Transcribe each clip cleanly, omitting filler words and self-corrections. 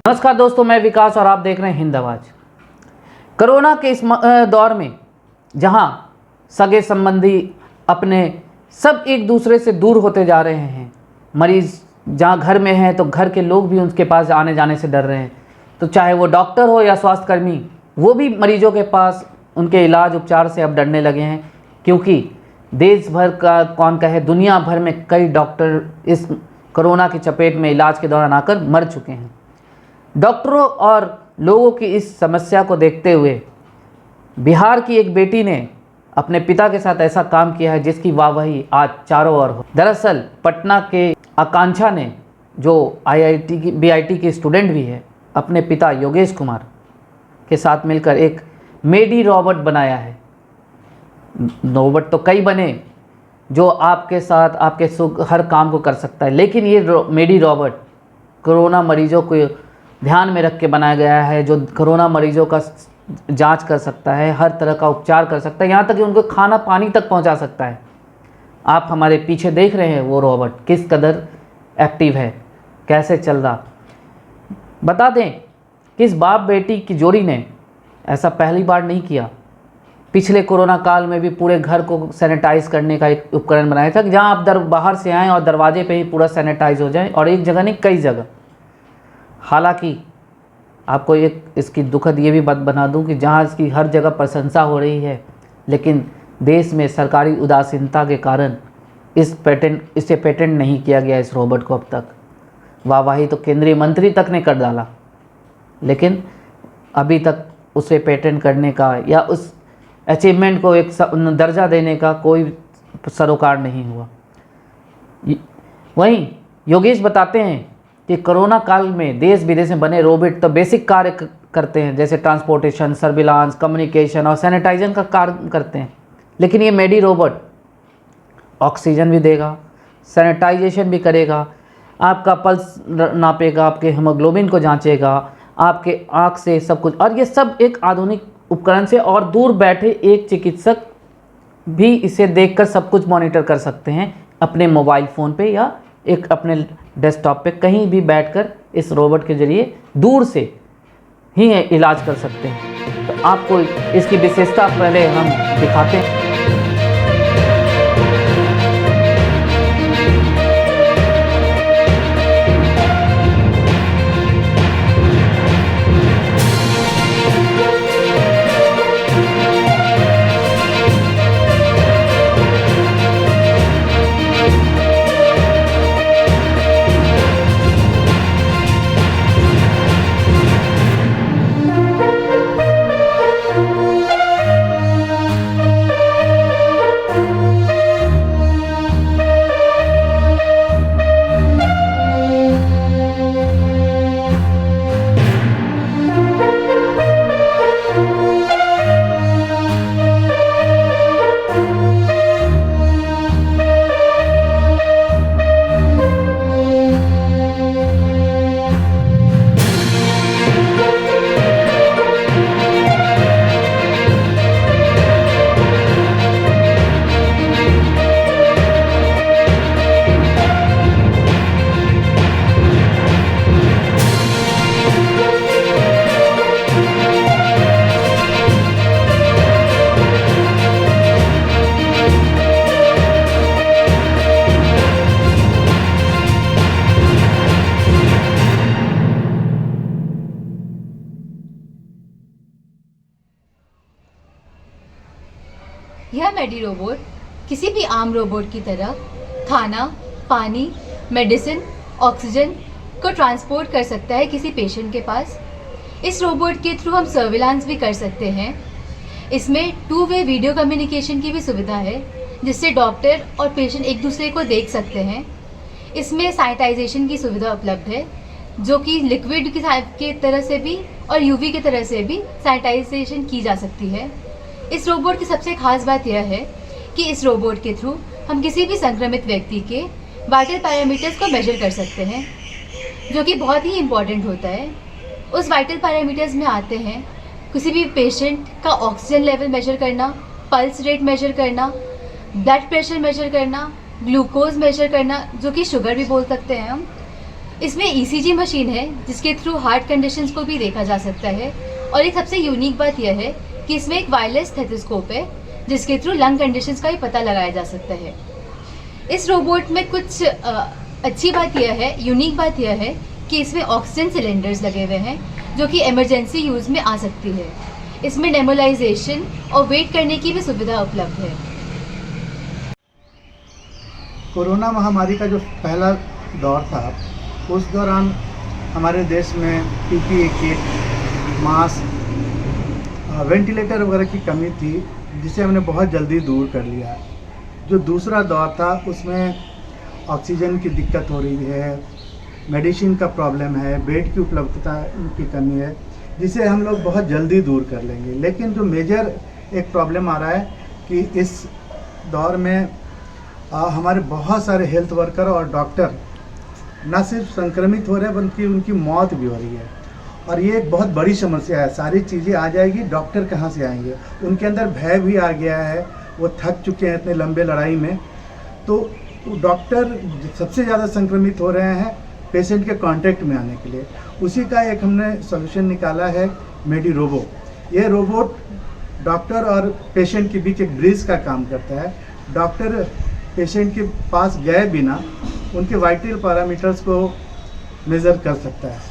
नमस्कार दोस्तों, मैं विकास और आप देख रहे हैं हिंद आवाज। कोरोना के इस दौर में जहां सगे संबंधी अपने सब एक दूसरे से दूर होते जा रहे हैं, मरीज जहां घर में हैं तो घर के लोग भी उनके पास आने जाने से डर रहे हैं, तो चाहे वो डॉक्टर हो या स्वास्थ्यकर्मी, वो भी मरीजों के पास उनके इलाज उपचार से अब डरने लगे हैं, क्योंकि देश भर का कौन कहे दुनिया भर में कई डॉक्टर इस कोरोना की चपेट में इलाज के दौरान आकर मर चुके हैं। डॉक्टरों और लोगों की इस समस्या को देखते हुए बिहार की एक बेटी ने अपने पिता के साथ ऐसा काम किया है जिसकी वाहवाही आज चारों ओर हो। दरअसल पटना के आकांक्षा ने, जो IIT की BIT की स्टूडेंट भी है, अपने पिता योगेश कुमार के साथ मिलकर एक मेडी रोबोट बनाया है। रोबोट तो कई बने जो आपके साथ आपके हर काम को कर सकता है, लेकिन ये मेडी रोबोट कोरोना मरीजों को ध्यान में रख के बनाया गया है, जो कोरोना मरीजों का जांच कर सकता है, हर तरह का उपचार कर सकता है, यहाँ तक कि उनको खाना पानी तक पहुँचा सकता है। आप हमारे पीछे देख रहे हैं वो रोबोट किस कदर एक्टिव है, कैसे चल रहा। बता दें कि इस बाप बेटी की जोड़ी ने ऐसा पहली बार नहीं किया। पिछले कोरोना काल में भी पूरे घर को सैनिटाइज करने का एक उपकरण बनाया था, जहाँ आप बाहर से आएँ और दरवाजे पे ही पूरा सैनिटाइज हो जाए, और एक जगह नहीं कई जगह। हालांकि आपको एक इसकी दुखद ये भी बात बना दूं कि जहाँ इसकी हर जगह प्रशंसा हो रही है, लेकिन देश में सरकारी उदासीनता के कारण इसे पेटेंट नहीं किया गया इस रोबोट को अब तक। वाहवाही तो केंद्रीय मंत्री तक ने कर डाला, लेकिन अभी तक उसे पेटेंट करने का या उस अचीवमेंट को एक दर्जा देने का कोई सरोकार नहीं हुआ। वहीं योगेश बताते हैं कि कोरोना काल में देश विदेश में बने रोबोट तो बेसिक कार्य करते हैं, जैसे ट्रांसपोर्टेशन, सर्विलांस, कम्युनिकेशन और सैनिटाइजेशन का कार्य करते हैं, लेकिन ये मेडी रोबोट ऑक्सीजन भी देगा, सैनिटाइजेशन भी करेगा, आपका पल्स नापेगा, आपके हीमोग्लोबिन को जांचेगा, आपके आँख से सब कुछ, और ये सब एक आधुनिक उपकरण से, और दूर बैठे एक चिकित्सक भी इसे देखकर सब कुछ मॉनिटर कर सकते हैं अपने मोबाइल फ़ोन पे या एक अपने डेस्कटॉप पे, कहीं भी बैठकर इस रोबोट के ज़रिए दूर से ही इलाज कर सकते हैं। तो आपको इसकी विशेषता पहले हम दिखाते हैं। यह मेडी रोबोट किसी भी आम रोबोट की तरह खाना, पानी, मेडिसिन, ऑक्सीजन को ट्रांसपोर्ट कर सकता है किसी पेशेंट के पास। इस रोबोट के थ्रू हम सर्विलांस भी कर सकते हैं। इसमें 2 वे वीडियो कम्युनिकेशन की भी सुविधा है, जिससे डॉक्टर और पेशेंट एक दूसरे को देख सकते हैं। इसमें सैनिटाइजेशन की सुविधा उपलब्ध है, जो कि लिक्विड की तरह से भी और यूवी की तरह से भी सैनिटाइजेशन की जा सकती है। इस रोबोट की सबसे खास बात यह है कि इस रोबोट के थ्रू हम किसी भी संक्रमित व्यक्ति के वाइटल पैरामीटर्स को मेजर कर सकते हैं, जो कि बहुत ही इम्पॉर्टेंट होता है। उस वाइटल पैरामीटर्स में आते हैं किसी भी पेशेंट का ऑक्सीजन लेवल मेजर करना, पल्स रेट मेजर करना, ब्लड प्रेशर मेजर करना, ग्लूकोज मेजर करना, जो कि शुगर भी बोल सकते हैं हम, इसमें ECG मशीन है जिसके थ्रू हार्ट कंडीशंस को भी देखा जा सकता है, और एक सबसे यूनिक बात यह है कि इसमें एक वायरलेस स्टेथोस्कोप है जिसके थ्रू लंग कंडीशंस का भी पता लगाया जा सकता है। इस रोबोट में कुछ अच्छी बात यह है, यूनिक बात यह है कि इसमें ऑक्सीजन सिलेंडर्स लगे हुए हैं जो कि इमरजेंसी यूज़ में आ सकती है। इसमें नेबुलाइजेशन और वेट करने की भी सुविधा उपलब्ध है। कोरोना महामारी का जो पहला दौर था, उस दौरान हमारे देश में PPE किट, मास्क, वेंटिलेटर वगैरह की कमी थी, जिसे हमने बहुत जल्दी दूर कर लिया। जो दूसरा दौर था उसमें ऑक्सीजन की दिक्कत हो रही है, मेडिसिन का प्रॉब्लम है, बेड की उपलब्धता की कमी है, जिसे हम लोग बहुत जल्दी दूर कर लेंगे। लेकिन जो मेजर एक प्रॉब्लम आ रहा है कि इस दौर में हमारे बहुत सारे हेल्थ वर्कर और डॉक्टर न सिर्फ संक्रमित हो रहे हैं बल्कि उनकी मौत भी हो रही है, और ये एक बहुत बड़ी समस्या है। सारी चीज़ें आ जाएगी, डॉक्टर कहाँ से आएंगे? उनके अंदर भय भी आ गया है, वो थक चुके हैं इतने लंबे लड़ाई में। तो डॉक्टर सबसे ज़्यादा संक्रमित हो रहे हैं पेशेंट के कांटेक्ट में आने के लिए। उसी का एक हमने सॉल्यूशन निकाला है, मेडी रोबो। ये रोबोट डॉक्टर और पेशेंट के बीच एक ब्रिज का काम करता है। डॉक्टर पेशेंट के पास गए बिना उनके वाइटल पैरामीटर्स को मेज़र कर सकता है।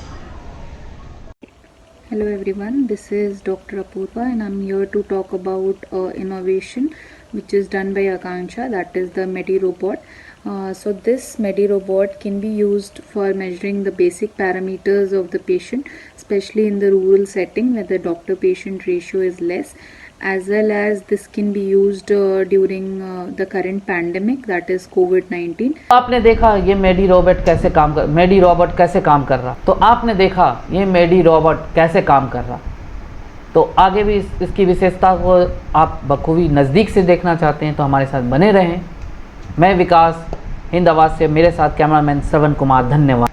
Hello everyone, this is Dr. Apurva and I'm here to talk about innovation which is done by Akanksha, that is the MediRobot. So this MediRobot can be used for measuring the basic parameters of the patient, especially in the rural setting where the doctor-patient ratio is less, as well as this can be used during the current pandemic, that is COVID-19. आपने देखा ये मेडी robot कैसे काम कर रहा, तो आपने देखा ये मेडी रोबोट कैसे काम कर रहा। तो आगे भी इसकी विशेषता को आप बखूबी नज़दीक से देखना चाहते हैं तो हमारे साथ बने रहें। मैं विकास, हिंद आवाज़ से, मेरे साथ कैमरामैन श्रवण कुमार। धन्यवाद।